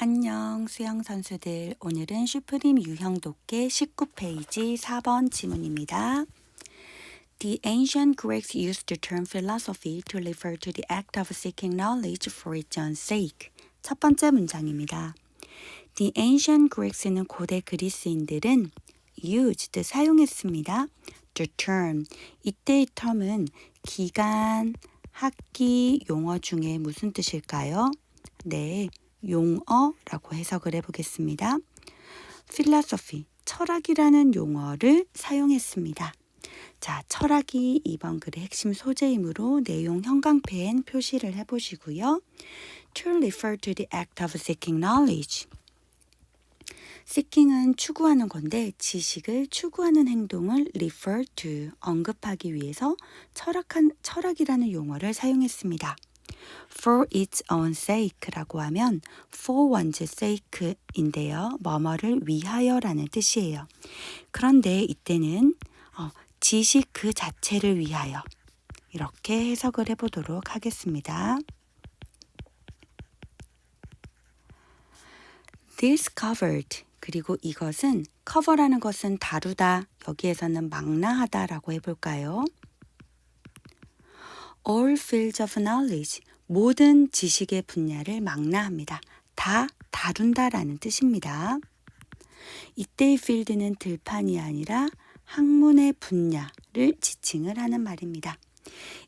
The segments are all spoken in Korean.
안녕, 수영 선수들. 오늘은 슈프림 유형 독해 19페이지 4번 지문입니다. The ancient Greeks used the term philosophy to refer to the act of seeking knowledge for its own sake. 첫 번째 문장입니다. The ancient Greeks는 고대 그리스인들은 used, 사용했습니다. The term, 이때의 term은 기간, 학기, 용어 중에 무슨 뜻일까요? 네, 용어라고 해석을 해보겠습니다. philosophy, 철학이라는 용어를 사용했습니다. 자, 철학이 이번 글의 핵심 소재이므로 내용 형광펜 표시를 해보시고요. To refer to the act of seeking knowledge. seeking은 추구하는 건데 지식을 추구하는 행동을 refer to, 언급하기 위해서 철학이라는 용어를 사용했습니다. For its own sake라고 하면 for one's sake인데요. 뭐뭐를 위하여라는 뜻이에요. 그런데 이때는 지식 그 자체를 위하여 이렇게 해석을 해보도록 하겠습니다. Discovered, 그리고 이것은 cover라는 것은 다루다, 여기에서는 망라하다라고 해볼까요? All fields of knowledge, 모든 지식의 분야를 망라합니다. 다 다룬다라는 뜻입니다. 이때의 field는 들판이 아니라 학문의 분야를 지칭을 하는 말입니다.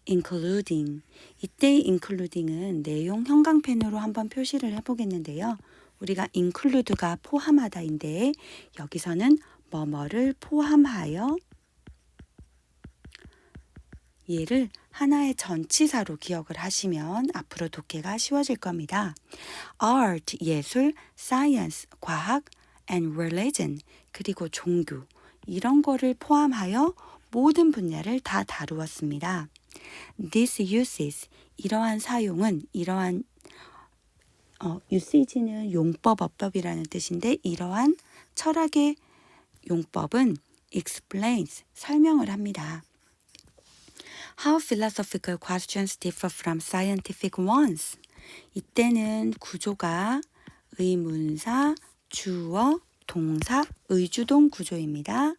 including, 이때의 including은 내용 형광펜으로 한번 표시를 해보겠는데요. 우리가 include가 포함하다인데 여기서는 뭐뭐를 포함하여 얘를 하나의 전치사로 기억을 하시면 앞으로 독해가 쉬워질 겁니다. Art, 예술, science, 과학, and religion, 그리고 종교, 이런 거를 포함하여 모든 분야를 다 다루었습니다. This uses, 이러한 사용은, 이러한 usage는 용법, 어법이라는 뜻인데 이러한 철학의 용법은 explains, 설명을 합니다. How philosophical questions differ from scientific ones. 이때는 구조가 의문사, 주어, 동사, 의주동 구조입니다.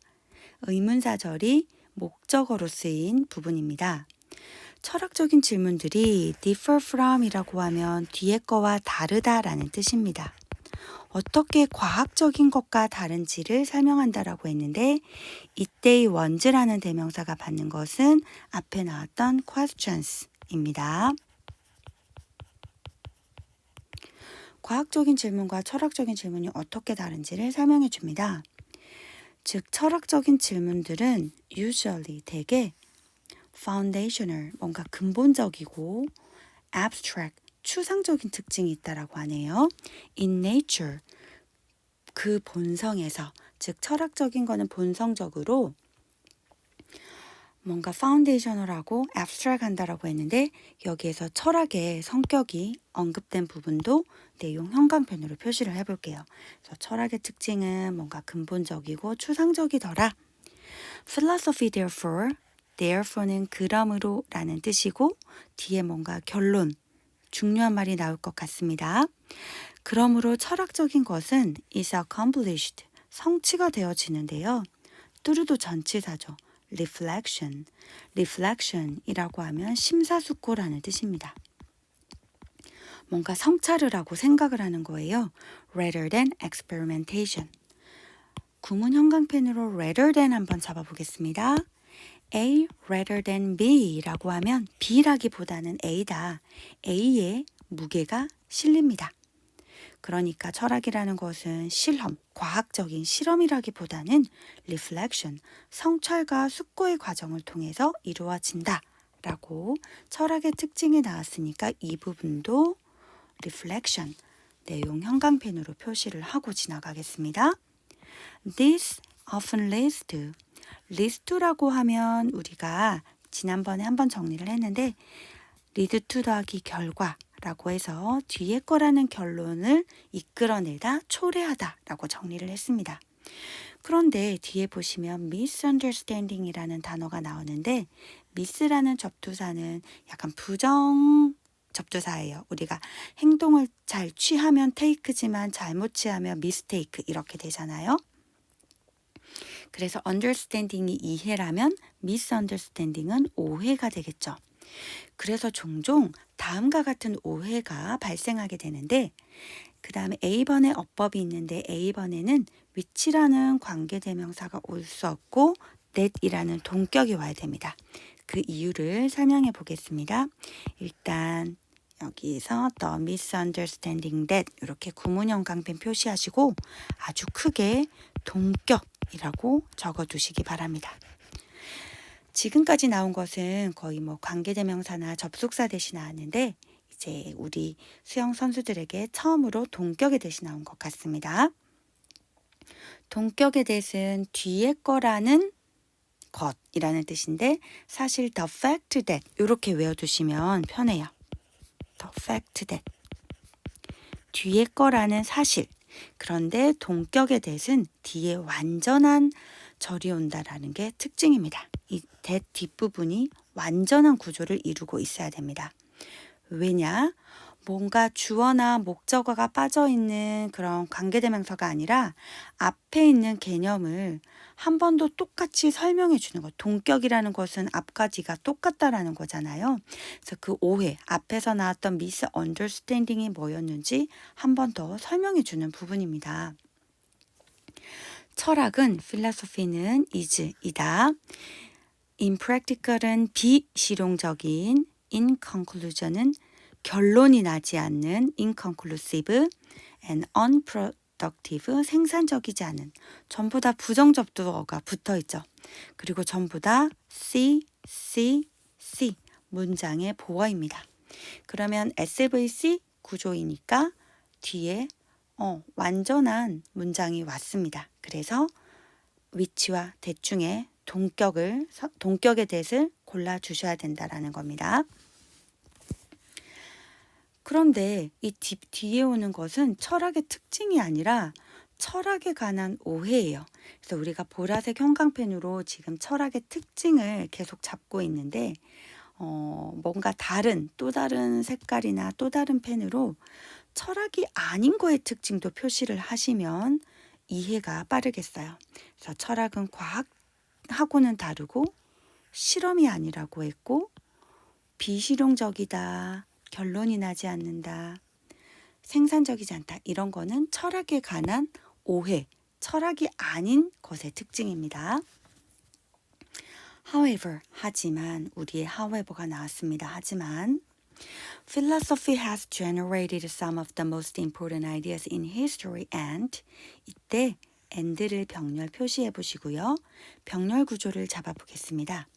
의문사절이 목적어로 쓰인 부분입니다. 철학적인 질문들이 differ from이라고 하면 뒤에 거와 다르다라는 뜻입니다. 어떻게 과학적인 것과 다른지를 설명한다라고 했는데 이때의 ones라는 대명사가 받는 것은 앞에 나왔던 questions입니다. 과학적인 질문과 철학적인 질문이 어떻게 다른지를 설명해 줍니다. 즉 철학적인 질문들은 usually, 대개 foundational, 뭔가 근본적이고 abstract, 추상적인 특징이 있다라고 하네요. In nature, 그 본성에서, 즉 철학적인 거는 본성적으로 뭔가 foundational하고 abstract 한다라고 했는데 여기에서 철학의 성격이 언급된 부분도 내용 형광펜으로 표시를 해볼게요. 그래서 철학의 특징은 뭔가 근본적이고 추상적이더라. Philosophy therefore는 그러므로 라는 뜻이고 뒤에 뭔가 결론, 중요한 말이 나올 것 같습니다. 그러므로 철학적인 것은 is accomplished, 성취가 되어지는데요. 뚜루도 전치사죠. reflection이라고 하면 심사숙고라는 뜻입니다. 뭔가 성찰을 하고 생각을 하는 거예요. rather than experimentation. 구문 형광펜으로 rather than 한번 잡아보겠습니다. A rather than B라고 하면 B라기보다는 A다. A에 무게가 실립니다. 그러니까 철학이라는 것은 실험, 과학적인 실험이라기보다는 reflection, 성찰과 숙고의 과정을 통해서 이루어진다 라고 철학의 특징이 나왔으니까 이 부분도 reflection, 내용 형광펜으로 표시를 하고 지나가겠습니다. This often leads to라고 하면 우리가 지난번에 한번 정리를 했는데 lead to 더하기 결과 라고 해서 뒤에 거라는 결론을 이끌어내다, 초래하다 라고 정리를 했습니다. 그런데 뒤에 보시면 misunderstanding이라는 단어가 나오는데 miss라는 접두사는 약간 부정 접두사예요. 우리가 행동을 잘 취하면 take지만 잘못 취하면 mistake 이렇게 되잖아요. 그래서 understanding이 이해라면 misunderstanding은 오해가 되겠죠. 그래서 종종 다음과 같은 오해가 발생하게 되는데 그 다음에 A번에 어법이 있는데 A번에는 which라는 관계대명사가 올 수 없고 that이라는 동격이 와야 됩니다. 그 이유를 설명해 보겠습니다. 일단 여기서 the misunderstanding that 이렇게 구문형 강변 표시하시고 아주 크게 동격이라고 적어두시기 바랍니다. 지금까지 나온 것은 거의 뭐 관계대명사나 접속사 대신 나왔는데 이제 우리 수영 선수들에게 처음으로 동격의 대신 나온 것 같습니다. 동격의 대신 뒤에 거라는 것이라는 뜻인데 사실 the fact that 이렇게 외워두시면 편해요. the fact that 뒤에 거라는 사실 그런데 동격의 대신 뒤에 완전한 절이 온다라는 게 특징입니다. 이 that 뒷부분이 완전한 구조를 이루고 있어야 됩니다. 왜냐? 뭔가 주어나 목적어가 빠져있는 그런 관계대명사가 아니라 앞에 있는 개념을 한 번 더 똑같이 설명해 주는 것. 동격이라는 것은 앞과 뒤가 똑같다라는 거잖아요. 그래서 그 오해, 앞에서 나왔던 misunderstanding이 뭐였는지 한 번 더 설명해 주는 부분입니다. 철학은, philosophy는 is이다. impractical은 비실용적인, inconclusion은 결론이 나지 않는 inconclusive and unproductive 생산적이지 않은 전부 다 부정접두어가 붙어 있죠. 그리고 전부 다 C 문장의 보어입니다. 그러면 SVC 구조이니까 뒤에 완전한 문장이 왔습니다. 그래서 which와 that 중에 동격의 that을 골라주셔야 된다라는 겁니다. 그런데 이 뒤에 오는 것은 철학의 특징이 아니라 철학에 관한 오해예요. 그래서 우리가 보라색 형광펜으로 지금 철학의 특징을 계속 잡고 있는데 뭔가 또 다른 색깔이나 또 다른 펜으로 철학이 아닌 거의 특징도 표시를 하시면 이해가 빠르겠어요. 그래서 철학은 과학하고는 다르고 실험이 아니라고 했고 비실용적이다. 결론이 나지 않는다. 생산적이지 않다. 이런 거는 철학에 관한 오해, 철학이 아닌 것의 특징입니다. However, 하지만 우리의 however가 나왔습니다. 하지만 philosophy has generated some of the most important ideas in history and 이때 and를 병렬 표시해 보시고요. 병렬 구조를 잡아 보겠습니다.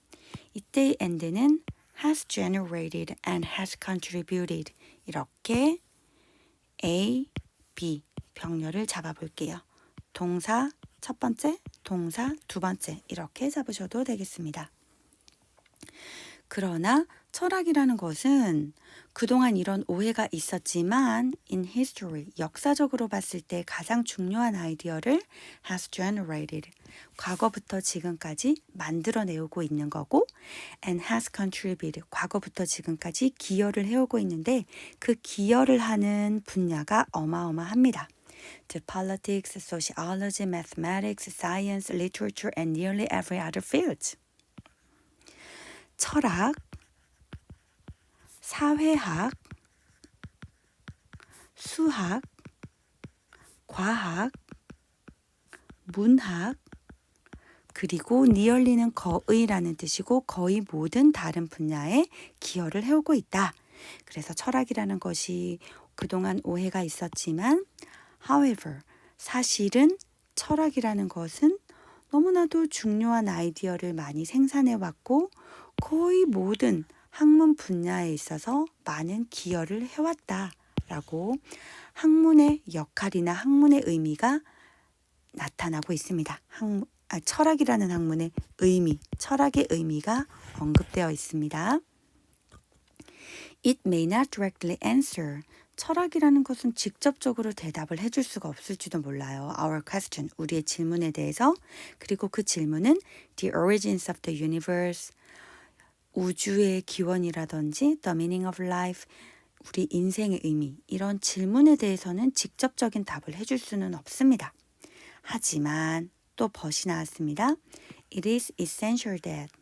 이때의 and는 has generated and has contributed 이렇게 A, B 병렬을 잡아볼게요. 동사 첫 번째, 동사 두 번째 이렇게 잡으셔도 되겠습니다. 그러나 철학이라는 것은 그동안 이런 오해가 있었지만 in history, 역사적으로 봤을 때 가장 중요한 아이디어를 has generated, 과거부터 지금까지 만들어내오고 있는 거고 and has contributed, 과거부터 지금까지 기여를 해오고 있는데 그 기여를 하는 분야가 어마어마합니다. To politics, sociology, mathematics, science, literature, and nearly every other field. 철학, 사회학, 수학, 과학, 문학, 그리고 nearly는 거의라는 뜻이고 거의 모든 다른 분야에 기여를 해오고 있다. 그래서 철학이라는 것이 그동안 오해가 있었지만 however, 사실은 철학이라는 것은 너무나도 중요한 아이디어를 많이 생산해왔고 거의 모든 학문 분야에 있어서 많은 기여를 해왔다라고 학문의 역할이나 학문의 의미가 나타나고 있습니다. 철학이라는 학문의 의미, 철학의 의미가 언급되어 있습니다. It may not directly answer. 철학이라는 것은 직접적으로 대답을 해줄 수가 없을지도 몰라요. Our question, 우리의 질문에 대해서. 그리고 그 질문은 The origins of the universe, 우주의 기원이라든지 The meaning of life, 우리 인생의 의미, 이런 질문에 대해서는 직접적인 답을 해줄 수는 없습니다. 하지만 또 벗이 나왔습니다. It is essential that.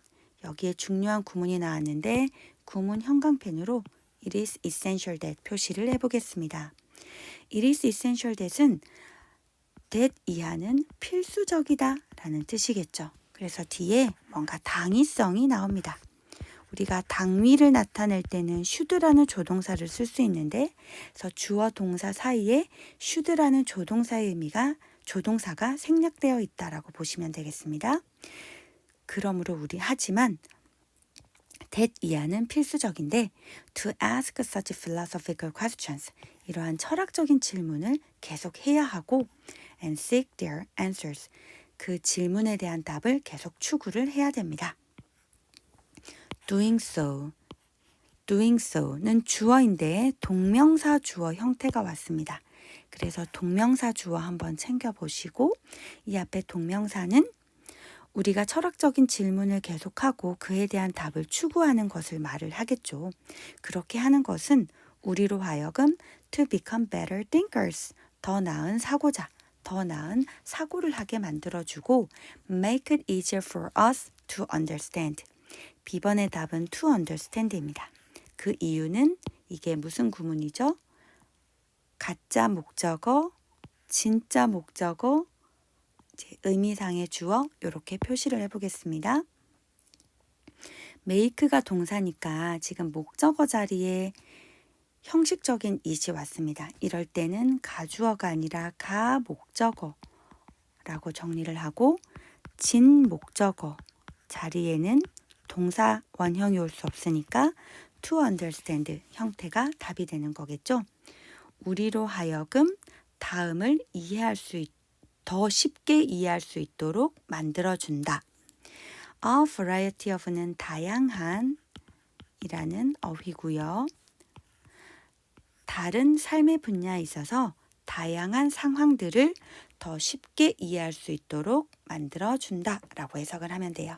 여기에 중요한 구문이 나왔는데 구문 형광펜으로 It is essential that 표시를 해보겠습니다. It is essential that은 that 이하는 필수적이다 라는 뜻이겠죠. 그래서 뒤에 뭔가 당위성이 나옵니다. 우리가 당위를 나타낼 때는 should라는 조동사를 쓸 수 있는데 그래서 주어 동사 사이에 should라는 조동사의 의미가 조동사가 생략되어 있다라고 보시면 되겠습니다. 그러므로 하지만 that 이하는 필수적인데 to ask such philosophical questions 이러한 철학적인 질문을 계속 해야 하고 and seek their answers 그 질문에 대한 답을 계속 추구를 해야 됩니다. doing so는 주어인데 동명사 주어 형태가 왔습니다. 그래서 동명사 주어 한번 챙겨보시고 이 앞에 동명사는 우리가 철학적인 질문을 계속하고 그에 대한 답을 추구하는 것을 말을 하겠죠. 그렇게 하는 것은 우리로 하여금 to become better thinkers, 더 나은 사고자, 더 나은 사고를 하게 만들어주고 make it easier for us to understand. B번의 답은 to understand입니다. 그 이유는 이게 무슨 구문이죠? 가짜 목적어, 진짜 목적어, 의미상의 주어 이렇게 표시를 해보겠습니다. make가 동사니까 지금 목적어 자리에 형식적인 it이 왔습니다. 이럴 때는 가주어가 아니라 가목적어라고 정리를 하고 진 목적어 자리에는 동사 원형이 올 수 없으니까 to understand 형태가 답이 되는 거겠죠. 우리로 하여금 다음을 더 쉽게 이해할 수 있도록 만들어준다. A variety of는 다양한 이라는 어휘고요. 다른 삶의 분야에 있어서 다양한 상황들을 더 쉽게 이해할 수 있도록 만들어준다 라고 해석을 하면 돼요.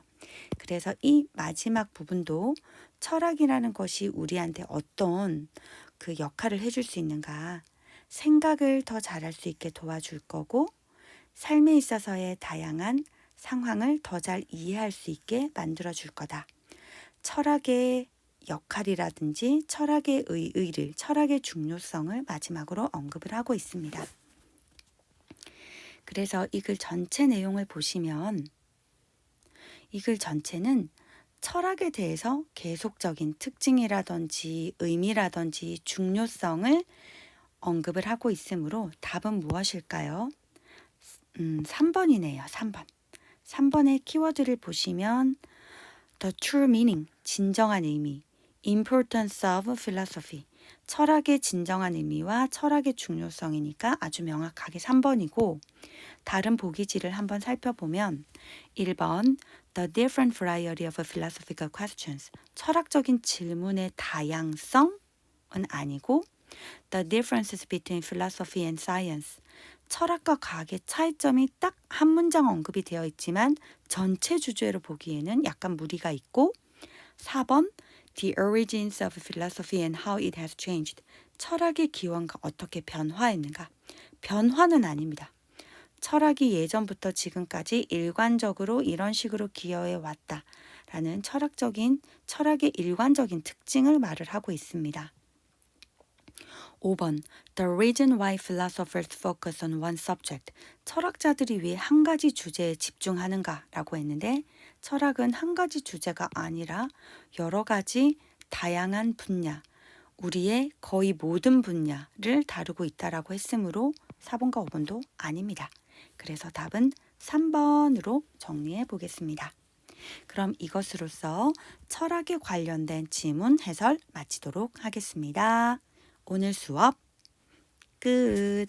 그래서 이 마지막 부분도 철학이라는 것이 우리한테 어떤 그 역할을 해줄 수 있는가, 생각을 더 잘할 수 있게 도와줄 거고 삶에 있어서의 다양한 상황을 더 잘 이해할 수 있게 만들어줄 거다. 철학의 역할이라든지 철학의 의의를, 철학의 중요성을 마지막으로 언급을 하고 있습니다. 그래서 이 글 전체 내용을 보시면 이 글 전체는 철학에 대해서 계속적인 특징이라든지 의미라든지 중요성을 언급을 하고 있으므로 답은 무엇일까요? 3번이네요. 3번. 3번의 키워드를 보시면 the true meaning, 진정한 의미, importance of philosophy, 철학의 진정한 의미와 철학의 중요성이니까 아주 명확하게 3번이고 다른 보기지를 한번 살펴보면 1번 the different variety of philosophical questions, 철학적인 질문의 다양성은 아니고 the differences between philosophy and science, 철학과 과학의 차이점이 딱 한 문장 언급이 되어 있지만 전체 주제로 보기에는 약간 무리가 있고 4번 The origins of philosophy and how it has changed, 철학의 기원과 어떻게 변화했는가. 변화는 아닙니다. 철학이 예전부터 지금까지 일관적으로 이런 식으로 기여해 왔다라는 철학의 일관적인 특징을 말을 하고 있습니다. 5번 The reason why philosophers focus on one subject, 철학자들이 왜 한 가지 주제에 집중하는가라고 했는데 철학은 한 가지 주제가 아니라 여러 가지 다양한 분야, 우리의 거의 모든 분야를 다루고 있다라고 했으므로 4번과 5번도 아닙니다. 그래서 답은 3번으로 정리해 보겠습니다. 그럼 이것으로써 철학에 관련된 지문 해설 마치도록 하겠습니다. 오늘 수업 끝.